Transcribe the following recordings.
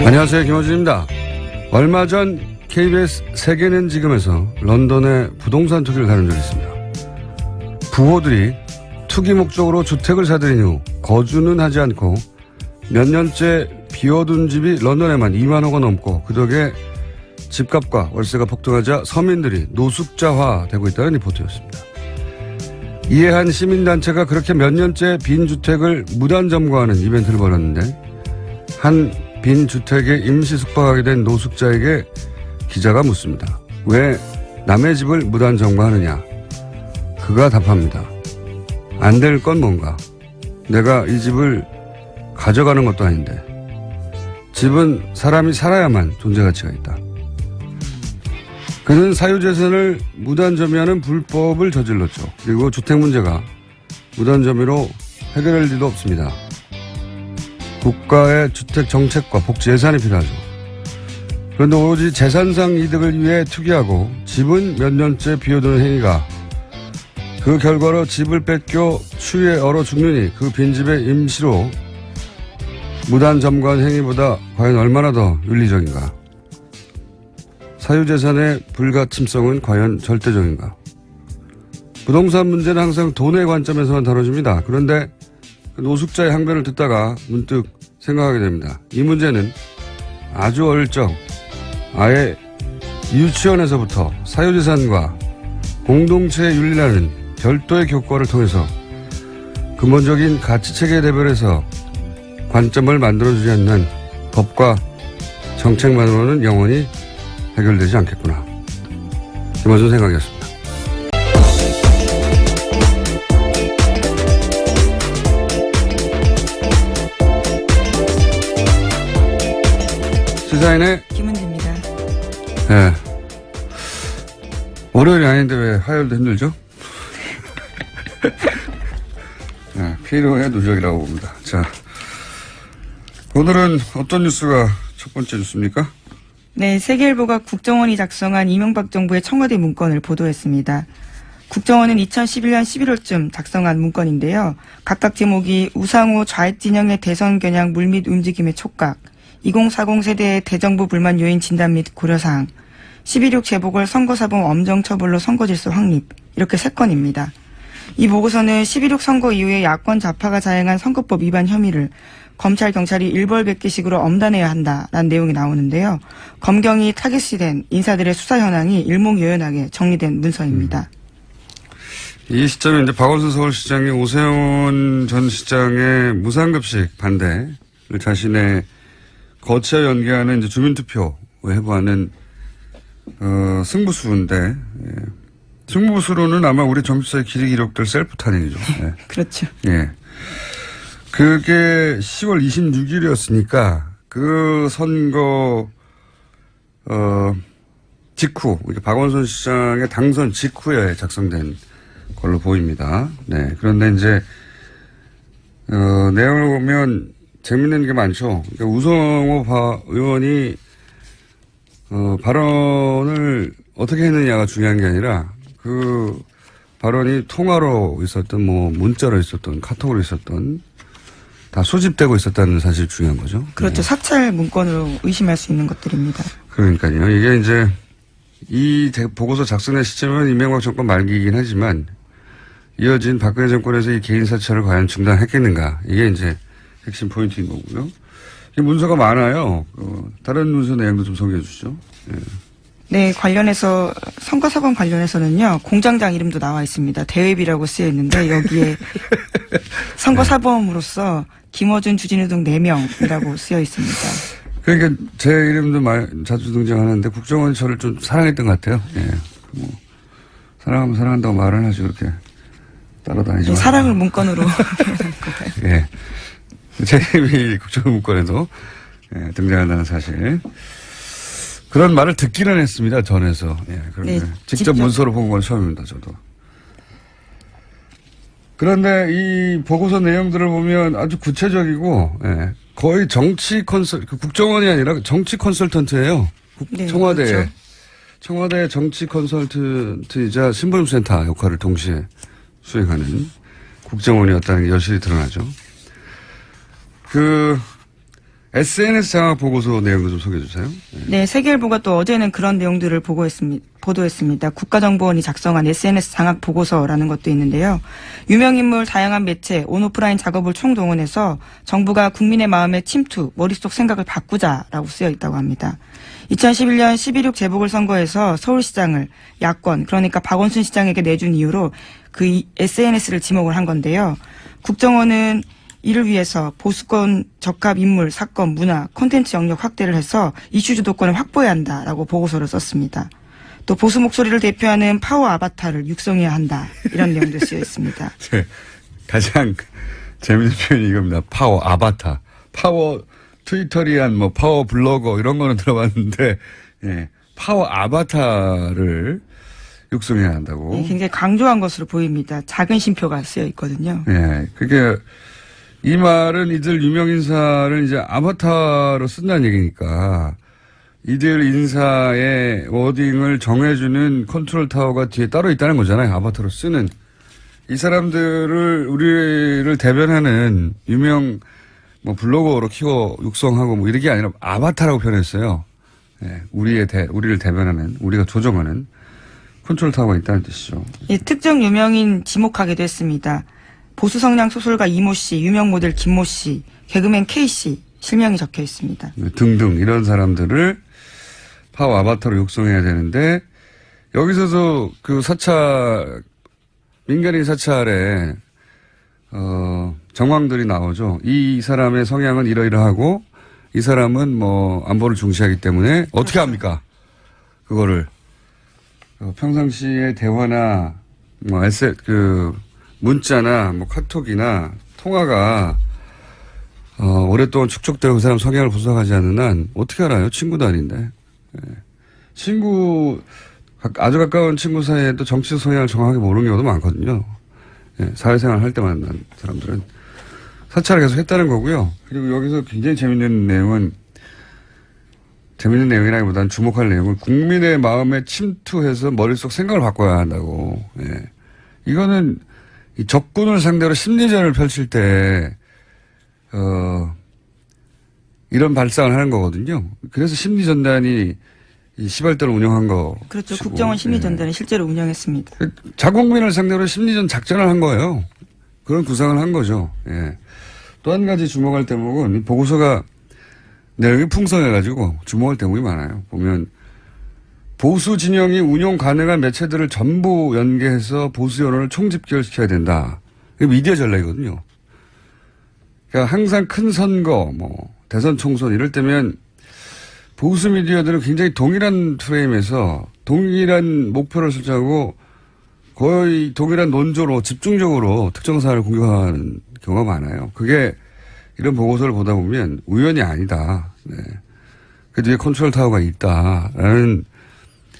안녕하세요, 김어준입니다. 얼마 전 KBS 세계는 지금에서 런던에 부동산 투기를 다룬 적이 있습니다. 부호들이 투기 목적으로 주택을 사들인 후 거주는 하지 않고 몇 년째 비워둔 집이 런던에만 2만호가 넘고 그 덕에 집값과 월세가 폭등하자 서민들이 노숙자화되고 있다는 리포트였습니다. 이에 한 시민단체가 그렇게 몇 년째 빈 주택을 무단 점거하는 이벤트를 벌였는데 한 빈 주택에 임시 숙박하게 된 노숙자에게 기자가 묻습니다. 왜 남의 집을 무단 점거하느냐? 그가 답합니다. 안 될 건 뭔가? 내가 이 집을 가져가는 것도 아닌데. 집은 사람이 살아야만 존재 가치가 있다. 그는 사유재산을 무단 점유하는 불법을 저질렀죠. 그리고 주택 문제가 무단 점유로 해결할 리도 없습니다. 국가의 주택 정책과 복지 예산이 필요하죠. 그런데 오로지 재산상 이득을 위해 투기하고 집은 몇 년째 비워두는 행위가 그 결과로 집을 뺏겨 추위에 얼어 죽느니 그 빈집에 임시로 무단 점거한 행위보다 과연 얼마나 더 윤리적인가? 사유재산의 불가침성은 과연 절대적인가? 부동산 문제는 항상 돈의 관점에서만 다뤄집니다. 그런데 노숙자의 항변을 듣다가 문득 생각하게 됩니다. 이 문제는 아주 어릴 적 아예 유치원에서부터 사유재산과 공동체의 윤리라는 별도의 교과를 통해서 근본적인 가치체계 레벨에서 관점을 만들어주지 않는 법과 정책만으로는 영원히 해결되지 않겠구나. 김어준 생각이었습니다. 시사인의 김은지입니다. 네. 월요일이 아닌데 왜 화요일도 힘들죠? 네, 피로의 누적이라고 봅니다. 자, 오늘은 어떤 뉴스가 첫 번째 뉴스입니까? 네, 세계일보가 국정원이 작성한 이명박 정부의 청와대 문건을 보도했습니다. 국정원은 2011년 11월쯤 작성한 문건인데요. 각각 제목이 우상호 좌익진영의 대선 겨냥 물밑 움직임의 촉각, 2040 세대의 대정부 불만 요인 진단 및 고려사항, 12.6 재보궐 선거사범 엄정 처벌로 선거질서 확립, 이렇게 3건입니다. 이 보고서는 12.6 선거 이후에 야권 좌파가 자행한 선거법 위반 혐의를 검찰, 경찰이 일벌백계식으로 엄단해야 한다라는 내용이 나오는데요. 검경이 타깃이 된 인사들의 수사 현황이 일목요연하게 정리된 문서입니다. 이 시점에 이제 박원순 서울시장이 오세훈 전 시장의 무상급식 반대를 자신의 거치와 연계하는 이제 주민투표에 해부하는 승부수인데, 예. 승부수로는 아마 우리 정치사의 길이 기록될 셀프 타닝이죠. 예. 그렇죠. 예. 그게 10월 26일이었으니까 그 선거 직후, 박원순 시장의 당선 직후에 작성된 걸로 보입니다. 네. 그런데 이제 내용을 보면 재밌는 게 많죠. 그러니까 우성호 의원이 발언을 어떻게 했느냐가 중요한 게 아니라 그 발언이 통화로 있었던 뭐 문자로 있었던 카톡으로 있었던 다 수집되고 있었다는 사실이 중요한 거죠. 그렇죠. 네. 사찰 문건으로 의심할 수 있는 것들입니다. 그러니까요. 이게 이제 이 보고서 작성된 시점은 이명박 정권 말기이긴 하지만 이어진 박근혜 정권에서 이 개인 사찰을 과연 중단했겠는가. 이게 이제 핵심 포인트인 거고요. 이 문서가 많아요. 다른 문서 내용도 좀 소개해 주시죠. 네. 네, 관련해서 선거사범 관련해서는요. 공장장 이름도 나와 있습니다. 대회비라고 쓰여 있는데 여기에 선거사범으로서 김어준, 주진우 등 4명이라고 쓰여 있습니다. 그러니까 제 이름도 자주 등장하는데 국정원이 저를 좀 사랑했던 것 같아요. 예. 뭐 사랑하면 사랑한다고 말은 하지 그렇게 따라다니지. 네, 사랑을 문건으로 표현한 거예요. 예. 제 이름이 국정원 문건에도 예, 등장한다는 사실. 그런 말을 듣기는 했습니다. 전에서. 예, 그런데 네, 직접 문서로 본 건 처음입니다. 저도. 그런데 이 보고서 내용들을 보면 아주 구체적이고 예, 거의 정치 국정원이 아니라 정치 컨설턴트예요. 네, 청와대에. 그렇죠. 청와대 정치 컨설턴트이자 신보임센터 역할을 동시에 수행하는 국정원이었다는 게 여실히 드러나죠. SNS 장악 보고서 내용도 좀 소개해 주세요. 네, 세계일보가 또 어제는 그런 내용들을 보도했습니다. 국가정보원이 작성한 SNS 장악 보고서라는 것도 있는데요. 유명인물 다양한 매체, 온오프라인 작업을 총동원해서 정부가 국민의 마음의 침투, 머릿속 생각을 바꾸자라고 쓰여 있다고 합니다. 2011년 12.6 재보궐선거에서 서울시장을 야권, 그러니까 박원순 시장에게 내준 이유로 그 SNS를 지목을 한 건데요. 국정원은 이를 위해서 보수권 적합 인물, 사건, 문화, 콘텐츠 영역 확대를 해서 이슈 주도권을 확보해야 한다라고 보고서를 썼습니다. 또 보수 목소리를 대표하는 파워 아바타를 육성해야 한다. 이런 내용도 쓰여 있습니다. 네, 가장 재밌는 표현이 이겁니다. 파워 아바타. 파워 트위터리안 뭐 파워 블로거 이런 거는 들어봤는데 예, 파워 아바타를 육성해야 한다고. 네, 굉장히 강조한 것으로 보입니다. 작은 쉼표가 쓰여 있거든요. 예, 그게 이 말은 이들 유명 인사를 이제 아바타로 쓴다는 얘기니까 이들 인사의 워딩을 정해주는 컨트롤 타워가 뒤에 따로 있다는 거잖아요. 아바타로 쓰는. 이 사람들을, 우리를 대변하는 유명 뭐 블로거로 키워 육성하고 뭐 이런 게 아니라 아바타라고 표현했어요. 예, 우리를 대변하는, 우리가 조정하는 컨트롤 타워가 있다는 뜻이죠. 예, 특정 유명인 지목하기도 했습니다. 보수 성향 소설가 이모 씨, 유명 모델 김모 씨, 개그맨 K 씨 실명이 적혀 있습니다. 등등 이런 사람들을 파워 아바타로 육성해야 되는데 여기서도 그 사찰 민간인 사찰에 정황들이 나오죠. 이 사람의 성향은 이러이러하고 이 사람은 뭐 안보를 중시하기 때문에 어떻게 합니까? 그거를 평상시에 대화나 뭐 문자나 뭐 카톡이나 통화가 오랫동안 축적되고 그 사람 성향을 분석하지 않는 한 어떻게 알아요? 친구도 아닌데. 예. 아주 가까운 친구 사이에도 정치적 성향을 정확하게 모르는 경우도 많거든요. 예. 사회생활 할 때 만난 사람들은 사찰을 계속 했다는 거고요. 그리고 여기서 굉장히 재밌는 내용이라기보다는 주목할 내용은 국민의 마음에 침투해서 머릿속 생각을 바꿔야 한다고. 예. 이거는 이 적군을 상대로 심리전을 펼칠 때, 이런 발상을 하는 거거든요. 그래서 심리전단이 이 시발대를 운영한 거. 그렇죠. 국정원 심리전단이 실제로 운영했습니다. 자국민을 상대로 심리전 작전을 한 거예요. 그런 구상을 한 거죠. 예. 또 한 가지 주목할 대목은 이 보고서가 내용이 풍성해가지고 주목할 대목이 많아요. 보면 보수 진영이 운용 가능한 매체들을 전부 연계해서 보수 여론을 총집결시켜야 된다. 이게 미디어 전략이거든요. 그러니까 항상 큰 선거, 뭐 대선 총선 이럴 때면 보수 미디어들은 굉장히 동일한 프레임에서 동일한 목표를 설정하고 거의 동일한 논조로 집중적으로 특정 사안을 공격하는 경우가 많아요. 그게 이런 보고서를 보다 보면 우연이 아니다. 네. 그 뒤에 컨트롤 타워가 있다라는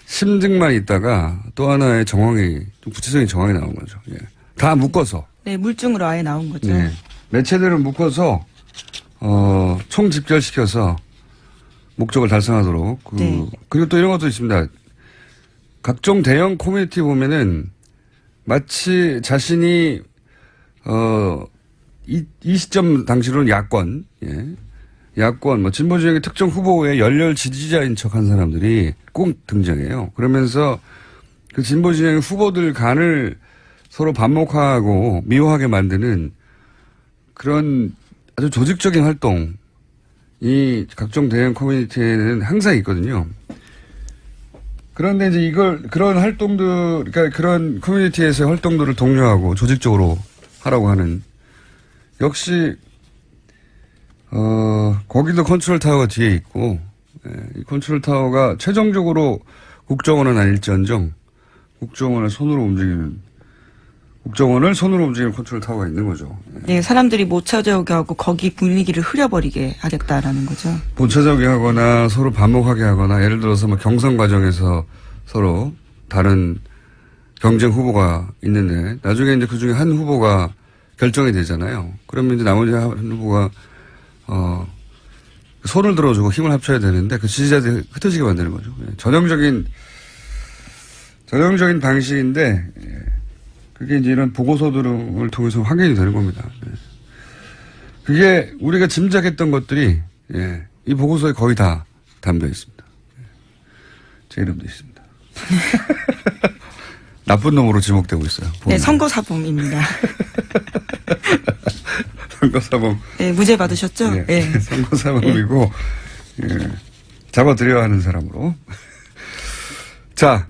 심증만 있다가 또 하나의 정황이, 좀 구체적인 정황이 나온 거죠. 예. 다 묶어서. 네, 물증으로 아예 나온 거죠. 네. 매체들을 묶어서, 총 집결시켜서 목적을 달성하도록. 네. 그리고 또 이런 것도 있습니다. 각종 대형 커뮤니티 보면은 마치 자신이, 이 시점 당시로는 야권, 예. 야권, 뭐, 진보 진영의 특정 후보의 열렬 지지자인 척 한 사람들이 꼭 등장해요. 그러면서 그 진보 진영의 후보들 간을 서로 반목하고 미워하게 만드는 그런 아주 조직적인 활동이 각종 대형 커뮤니티에는 항상 있거든요. 그런데 이제 그런 활동들, 그러니까 그런 커뮤니티에서의 활동들을 독려하고 조직적으로 하라고 하는 역시 거기도 컨트롤 타워가 뒤에 있고, 이 컨트롤 타워가 최종적으로 국정원은 아닐지언정 국정원을 손으로 움직이는 컨트롤 타워가 있는 거죠. 네, 사람들이 못 찾아오게 하고 거기 분위기를 흐려버리게 하겠다라는 거죠. 못 찾아오게 하거나 서로 반목하게 하거나 예를 들어서 뭐 경선 과정에서 서로 다른 경쟁 후보가 있는데 나중에 이제 그 중에 한 후보가 결정이 되잖아요. 그러면 이제 나머지 한 후보가 손을 들어주고 힘을 합쳐야 되는데 그 지지자들이 흩어지게 만드는 거죠. 전형적인 방식인데 그게 이제 이런 보고서들을 통해서 확인이 되는 겁니다. 그게 우리가 짐작했던 것들이 예. 이 보고서에 거의 다 담겨 있습니다. 제 이름도 있습니다. 나쁜 놈으로 지목되고 있어요. 보면. 네, 선거사범입니다. 선거사범. 네, 무죄 받으셨죠? 예. 네. 선거사범이고, 예. 잡아들여야 하는 사람으로. 자,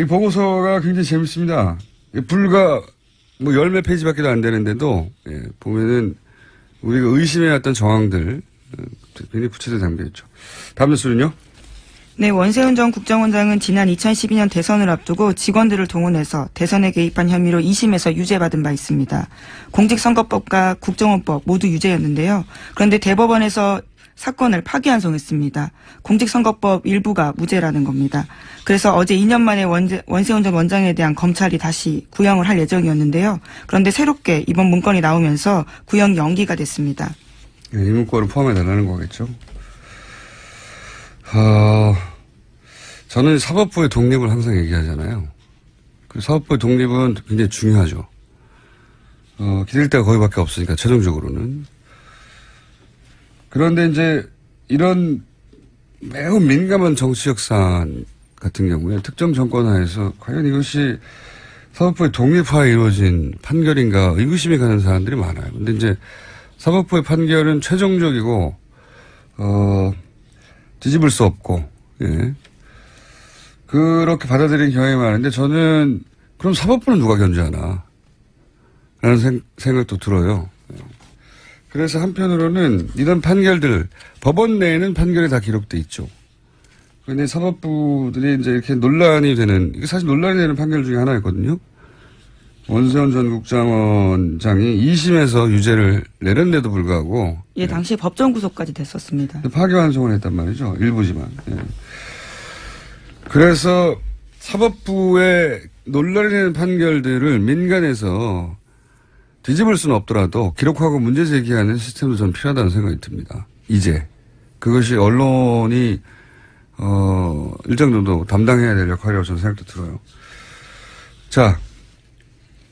이 보고서가 굉장히 재밌습니다. 불과 뭐 10몇 페이지밖에 안 되는데도, 예, 보면은 우리가 의심해왔던 정황들, 굉장히 구체적으로 담겨있죠. 다음 뉴스는요? 네, 원세훈 전 국정원장은 지난 2012년 대선을 앞두고 직원들을 동원해서 대선에 개입한 혐의로 2심에서 유죄받은 바 있습니다. 공직선거법과 국정원법 모두 유죄였는데요. 그런데 대법원에서 사건을 파기환송했습니다. 공직선거법 일부가 무죄라는 겁니다. 그래서 어제 2년 만에 원세훈 전 원장에 대한 검찰이 다시 구형을 할 예정이었는데요. 그런데 새롭게 이번 문건이 나오면서 구형 연기가 됐습니다. 네, 이 문건을 포함해달라는 거겠죠. 저는 사법부의 독립을 항상 얘기하잖아요. 그 사법부의 독립은 굉장히 중요하죠. 기댈 데가 거기밖에 없으니까 최종적으로는. 그런데 이제 이런 매우 민감한 정치적 사안 같은 경우에 특정 정권 하에서 과연 이것이 사법부의 독립화에 이루어진 판결인가 의구심이 가는 사람들이 많아요. 근데 이제 사법부의 판결은 최종적이고 뒤집을 수 없고, 예. 그렇게 받아들이는 경향이 많은데 저는 그럼 사법부는 누가 견제하나? 라는 생각도 들어요. 그래서 한편으로는 이런 판결들, 법원 내에는 판결이 다 기록돼 있죠. 그런데 사법부들이 이제 이렇게 논란이 되는, 이게 사실 논란이 되는 판결 중에 하나였거든요. 원세훈 전 국정원장이 2심에서 유죄를 내렸는데도 불구하고. 예, 당시 법정 구속까지 됐었습니다. 파기환송을 했단 말이죠. 일부지만. 예. 그래서 사법부의 논란이 되는 판결들을 민간에서 뒤집을 수는 없더라도 기록하고 문제 제기하는 시스템도 저는 필요하다는 생각이 듭니다. 이제. 그것이 언론이, 일정 정도 담당해야 될 역할이라고 저는 생각도 들어요. 자,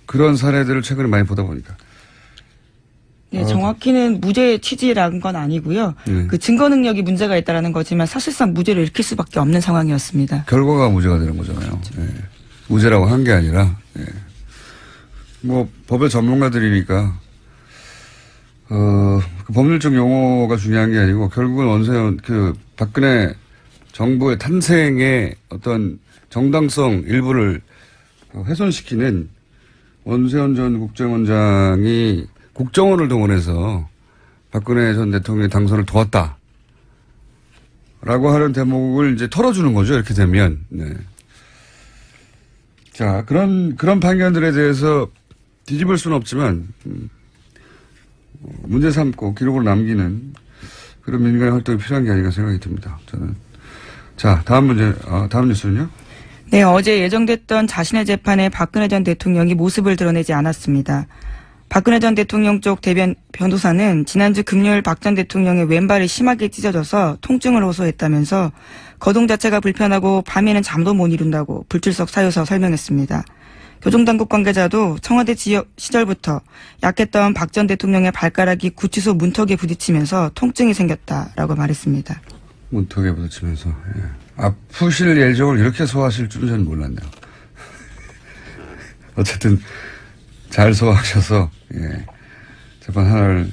그런 사례들을 최근에 많이 보다 보니까. 네, 정확히는 무죄 취지라는 건 아니고요. 네. 그 증거 능력이 문제가 있다라는 거지만 사실상 무죄를 일으킬 수밖에 없는 상황이었습니다. 결과가 무죄가 되는 거잖아요. 그렇죠. 네. 무죄라고 한 게 아니라, 네. 뭐 법의 전문가들이니까 그 법률적 용어가 중요한 게 아니고 결국은 원세훈 그 박근혜 정부의 탄생의 어떤 정당성 일부를 훼손시키는 원세훈 전 국정원장이 국정원을 동원해서 박근혜 전 대통령의 당선을 도왔다. 라고 하는 대목을 이제 털어주는 거죠. 이렇게 되면. 네. 자, 그런 판결들에 대해서 뒤집을 수는 없지만, 문제 삼고 기록으로 남기는 그런 민간의 활동이 필요한 게 아닌가 생각이 듭니다. 저는. 자, 다음 뉴스는요? 네, 어제 예정됐던 자신의 재판에 박근혜 전 대통령이 모습을 드러내지 않았습니다. 박근혜 전 대통령 쪽 대변 변호사는 지난주 금요일 박 전 대통령의 왼발이 심하게 찢어져서 통증을 호소했다면서 거동 자체가 불편하고 밤에는 잠도 못 이룬다고 불출석 사유서 설명했습니다. 교정당국 관계자도 청와대 지역 시절부터 약했던 박 전 대통령의 발가락이 구치소 문턱에 부딪히면서 통증이 생겼다라고 말했습니다. 문턱에 부딪히면서. 예. 아프실 예정을 이렇게 소화하실 줄은 저는 몰랐네요. 어쨌든 잘 소화하셔서 예. 재판 하나를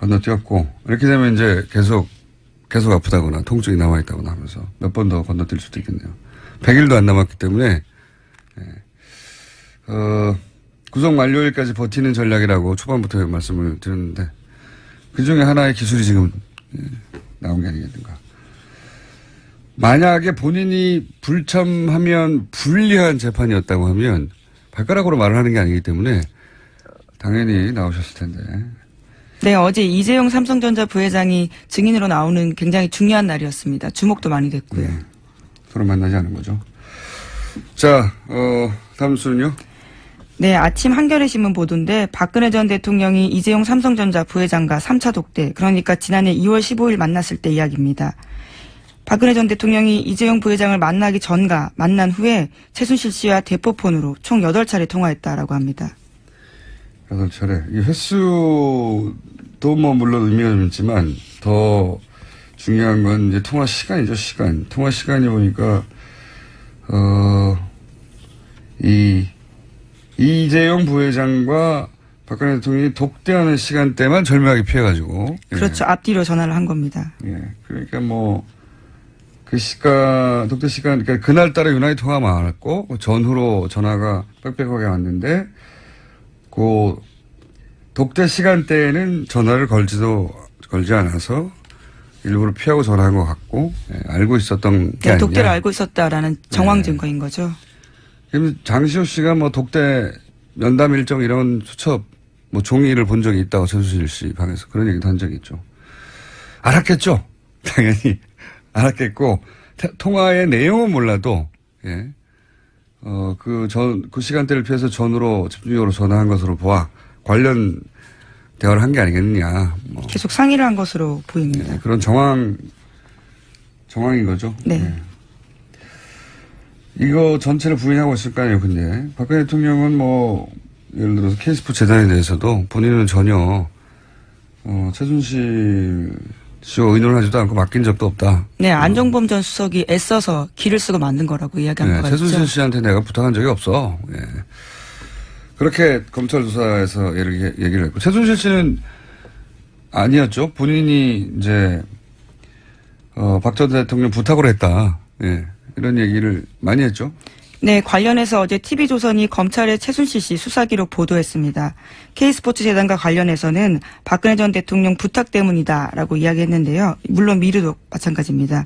건너뛰었고 이렇게 되면 이제 계속 아프다거나 통증이 남아있다거나 하면서 몇 번 더 건너뛸 수도 있겠네요. 100일도 안 남았기 때문에 예. 구속 만료일까지 버티는 전략이라고 초반부터 말씀을 드렸는데 그중에 하나의 기술이 지금 예. 나온 게 아니겠는가. 만약에 본인이 불참하면 불리한 재판이었다고 하면 발가락으로 말을 하는 게 아니기 때문에 당연히 나오셨을 텐데. 네, 어제 이재용 삼성전자 부회장이 증인으로 나오는 굉장히 중요한 날이었습니다. 주목도 많이 됐고요. 네, 서로 만나지 않은 거죠. 자, 다음 뉴스는요? 네, 아침 한겨레 신문 보도인데 박근혜 전 대통령이 이재용 삼성전자 부회장과 3차 독대, 그러니까 지난해 2월 15일 만났을 때 이야기입니다. 박근혜 전 대통령이 이재용 부회장을 만나기 전과 만난 후에 최순실 씨와 대포폰으로 총 8차례 통화했다라고 합니다. 8차례. 이 횟수도 뭐 물론 의미가 좀 있지만 더 중요한 건 이제 통화 시간이죠, 시간. 통화 시간이 보니까, 이재용 부회장과 박근혜 대통령이 독대하는 시간대만 절묘하게 피해가지고. 그렇죠. 예. 앞뒤로 전화를 한 겁니다. 예. 그러니까 뭐, 그 시간, 독대 시간, 그러니까 그날따라 유난히 통화가 많았고, 그 전후로 전화가 빽빽하게 왔는데, 그 독대 시간대에는 전화를 걸지 않아서 일부러 피하고 전화한 것 같고, 예, 알고 있었던 게 아니냐. 독대를 알고 있었다라는 정황 증거인 거죠. 그럼 장시호 씨가 뭐 독대 면담 일정 이런 수첩, 뭐 종이를 본 적이 있다고 최순실 씨 방에서 그런 얘기도 한 적이 있죠. 알았겠죠? 당연히. 알았겠고, 통화의 내용은 몰라도, 예. 그 시간대를 피해서 전후로 집중적으로 전화한 것으로 보아 관련 대화를 한 게 아니겠느냐. 뭐. 계속 상의를 한 것으로 보입니다. 예, 그런 정황인 거죠. 네. 예. 이거 전체를 부인하고 있을 거 아니에요, 근데. 박근혜 대통령은 뭐, 예를 들어서 K스포 재단에 대해서도 본인은 전혀, 최순실 씨와 의논하지도 않고 맡긴 적도 없다. 네, 안종범 전 수석이 애써서 길을 쓰고 만든 거라고 이야기한 거가 있죠. 최순실 씨한테 내가 부탁한 적이 없어. 예. 그렇게 검찰 조사에서 얘기를 했고. 최순실 씨는 아니었죠. 본인이 이제, 박 전 대통령 부탁으로 했다. 예. 이런 얘기를 많이 했죠. 네, 관련해서 어제 TV조선이 검찰의 최순실 씨 수사 기록 보도했습니다. K스포츠 재단과 관련해서는 박근혜 전 대통령 부탁 때문이다라고 이야기했는데요. 물론 미르도 마찬가지입니다.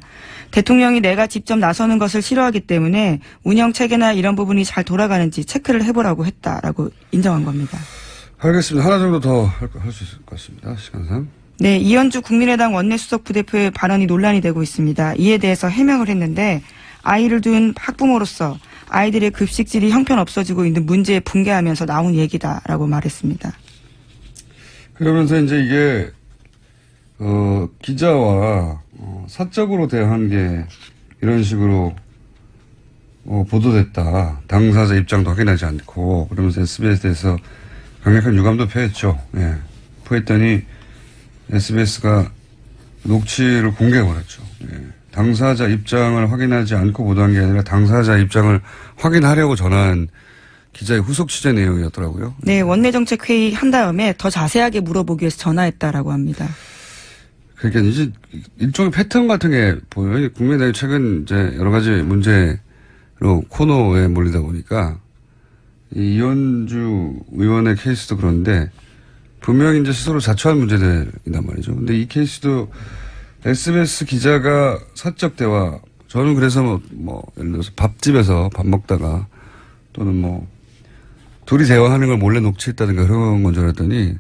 대통령이 내가 직접 나서는 것을 싫어하기 때문에 운영 체계나 이런 부분이 잘 돌아가는지 체크를 해보라고 했다라고 인정한 겁니다. 알겠습니다. 하나 정도 더 할 수 있을 것 같습니다. 시간상. 네, 이현주 국민의당 원내수석 부대표의 발언이 논란이 되고 있습니다. 이에 대해서 해명을 했는데 아이를 둔 학부모로서 아이들의 급식질이 형편없어지고 있는 문제에 분개하면서 나온 얘기다라고 말했습니다. 그러면서 이제 이게 기자와 사적으로 대화한 게 이런 식으로 보도됐다. 당사자 입장도 확인하지 않고 그러면서 SBS에서 강력한 유감도 표했죠. 예. 표했더니 SBS가 녹취를 공개해버렸죠. 예. 당사자 입장을 확인하지 않고 보도한 게 아니라 당사자 입장을 확인하려고 전화한 기자의 후속 취재 내용이었더라고요. 네, 원내정책회의 한 다음에 더 자세하게 물어보기 위해서 전화했다라고 합니다. 그러니까 이제 일종의 패턴 같은 게 보여요. 국민의당이 최근 이제 여러 가지 문제로 코너에 몰리다 보니까 이 이현주 의원의 케이스도 그런데 분명히 이제 스스로 자초한 문제들이란 말이죠. 근데 이 케이스도 SBS 기자가 사적 대화, 저는 그래서 뭐 예를 들어서 밥집에서 밥 먹다가 또는 뭐 둘이 대화하는 걸 몰래 녹취했다든가 그런 건 줄 알았더니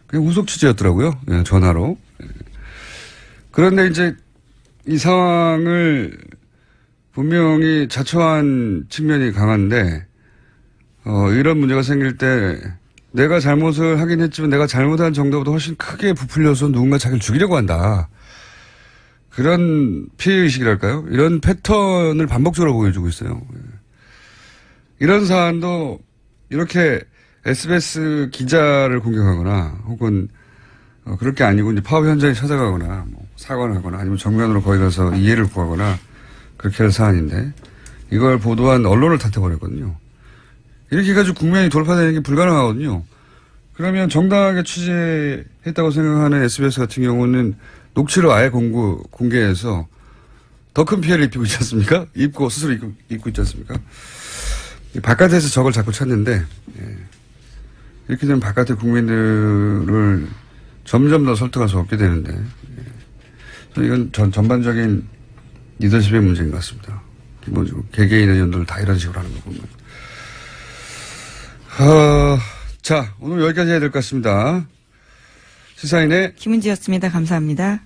그냥 후속 취재였더라고요. 예, 전화로. 예. 그런데 이제 이 상황을 분명히 자초한 측면이 강한데 이런 문제가 생길 때 내가 잘못을 하긴 했지만 내가 잘못한 정도보다 훨씬 크게 부풀려서 누군가 자기를 죽이려고 한다. 그런 피해의식이랄까요? 이런 패턴을 반복적으로 보여주고 있어요. 이런 사안도 이렇게 SBS 기자를 공격하거나 혹은 그럴 게 아니고 이제 파업 현장에 찾아가거나 뭐 사과를 하거나 아니면 정면으로 거기 가서 이해를 구하거나 그렇게 할 사안인데 이걸 보도한 언론을 탓해버렸거든요. 이렇게 해가지고 국면이 돌파되는 게 불가능하거든요. 그러면 정당하게 취재했다고 생각하는 SBS 같은 경우는 녹취를 아예 공개해서 더 큰 피해를 입히고 있지 않습니까? 스스로 입고 있지 않습니까? 바깥에서 적을 자꾸 찾는데, 예. 이렇게 되면 바깥의 국민들을 점점 더 설득할 수 없게 되는데, 예. 이건 전반적인 리더십의 문제인 것 같습니다. 기본적으로 개개인의 연도를 다 이런 식으로 하는 거 보면. 자, 오늘 여기까지 해야 될 것 같습니다. 시사인의 김은지였습니다. 감사합니다.